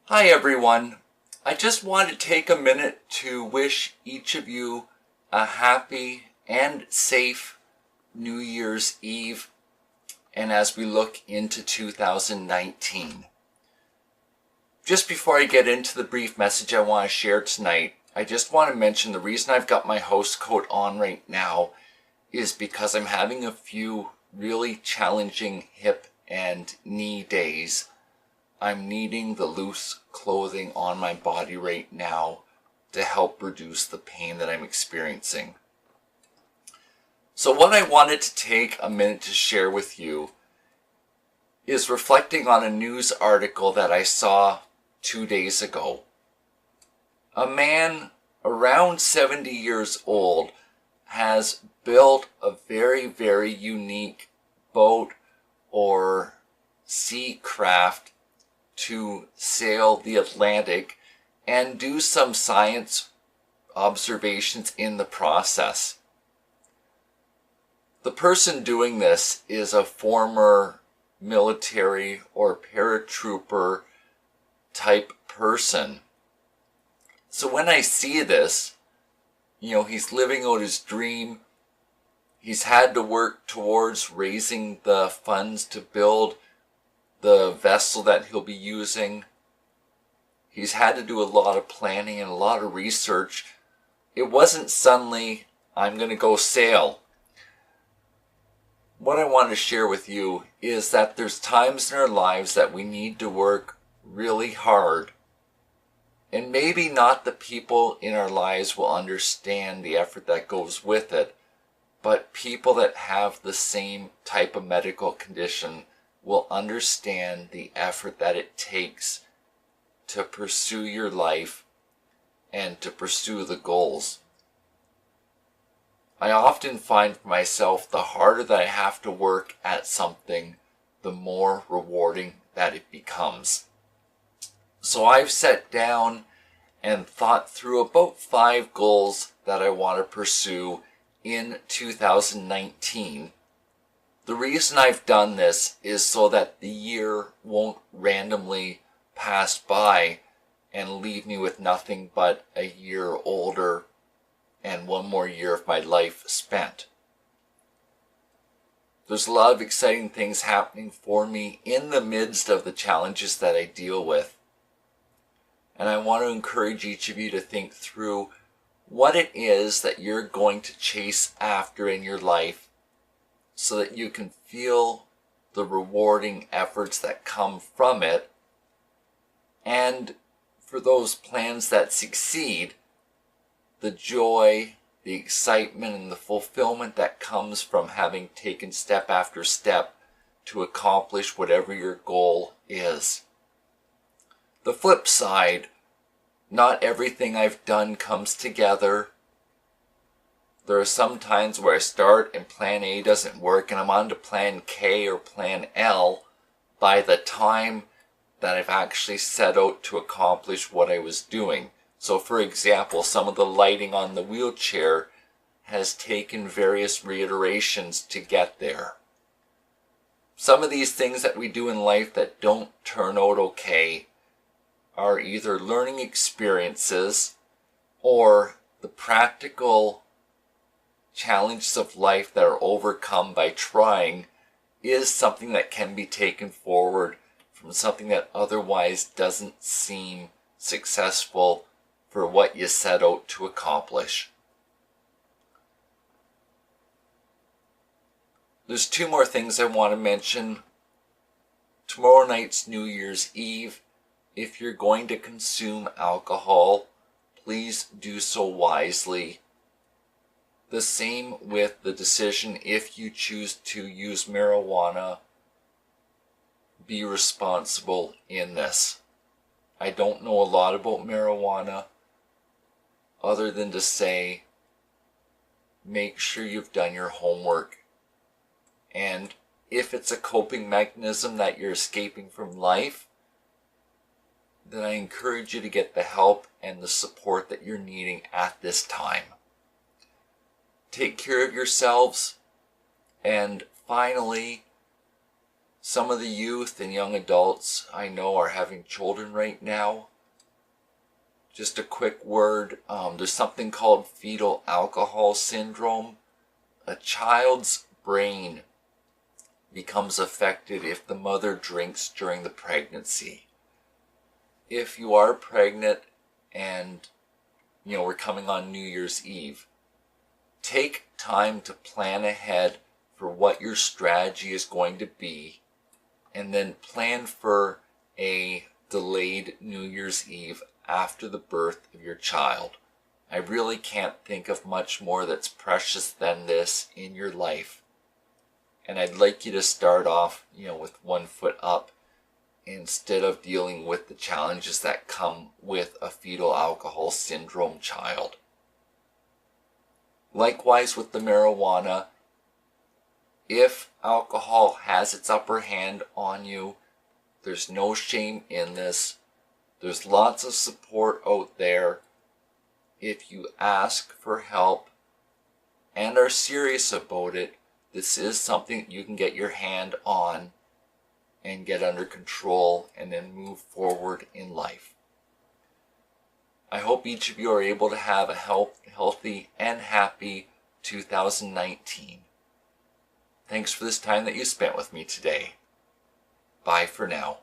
Hi everyone. I just want to take a minute to wish each of you a happy and safe New Year's Eve, and as we look into 2019. Just before I get into the brief message I want to share tonight, I just want to mention the reason I've got my host coat on right now is because I'm having a few really challenging hip and knee days. I'm needing the loose clothing on my body right now to help reduce the pain that I'm experiencing. So what I wanted to take a minute to share with you is reflecting on a news article that I saw 2 days ago. A man around 70 years old has built a very, very unique boat or sea craft to sail the Atlantic and do some science observations in the process. The person doing this is a former military or paratrooper type person. So when I see this, he's living out his dream. He's had to work towards raising the funds to build the vessel that he'll be using. He's had to do a lot of planning and a lot of research. It wasn't suddenly, I'm going to go sail. What I want to share with you is that there's times in our lives that we need to work really hard. And maybe not the people in our lives will understand the effort that goes with it, but people that have the same type of medical condition will understand the effort that it takes to pursue your life and to pursue the goals. I often find for myself the harder that I have to work at something, the more rewarding that it becomes. So I've sat down and thought through about 5 goals that I want to pursue in 2019. The reason I've done this is so that the year won't randomly pass by and leave me with nothing but a year older and one more year of my life spent. There's a lot of exciting things happening for me in the midst of the challenges that I deal with. And I want to encourage each of you to think through what it is that you're going to chase after in your life so that you can feel the rewarding efforts that come from it. And for those plans that succeed, the joy, the excitement, and the fulfillment that comes from having taken step after step to accomplish whatever your goal is. The flip side, not everything I've done comes together. There are some times where I start and plan A doesn't work and I'm on to plan K or plan L by the time that I've actually set out to accomplish what I was doing. So for example, some of the lighting on the wheelchair has taken various reiterations to get there. Some of these things that we do in life that don't turn out okay are either learning experiences or the practical challenges of life that are overcome by trying is something that can be taken forward from something that otherwise doesn't seem successful for what you set out to accomplish. There's 2 more things I want to mention. Tomorrow night's New Year's Eve. If you're going to consume alcohol, please do so wisely. The same with the decision if you choose to use marijuana. Be responsible in this. I don't know a lot about marijuana other than to say make sure you've done your homework. And if it's a coping mechanism that you're escaping from life, then I encourage you to get the help and the support that you're needing at this time. Take care of yourselves, and finally, Some of the youth and young adults I know are having children right now. Just a quick word, there's something called fetal alcohol syndrome. A child's brain becomes affected if the mother drinks during the pregnancy. If you are pregnant and we're coming on New Year's Eve, take time to plan ahead for what your strategy is going to be, and then plan for a delayed New Year's Eve after the birth of your child. I really can't think of much more that's precious than this in your life. And I'd like you to start off, with one foot up instead of dealing with the challenges that come with a fetal alcohol syndrome child. Likewise with the marijuana, if alcohol has its upper hand on you, there's no shame in this. There's lots of support out there. If you ask for help and are serious about it, this is something you can get your hand on and get under control and then move forward in life. I hope each of you are able to have a healthy and happy 2019. Thanks for this time that you spent with me today. Bye for now.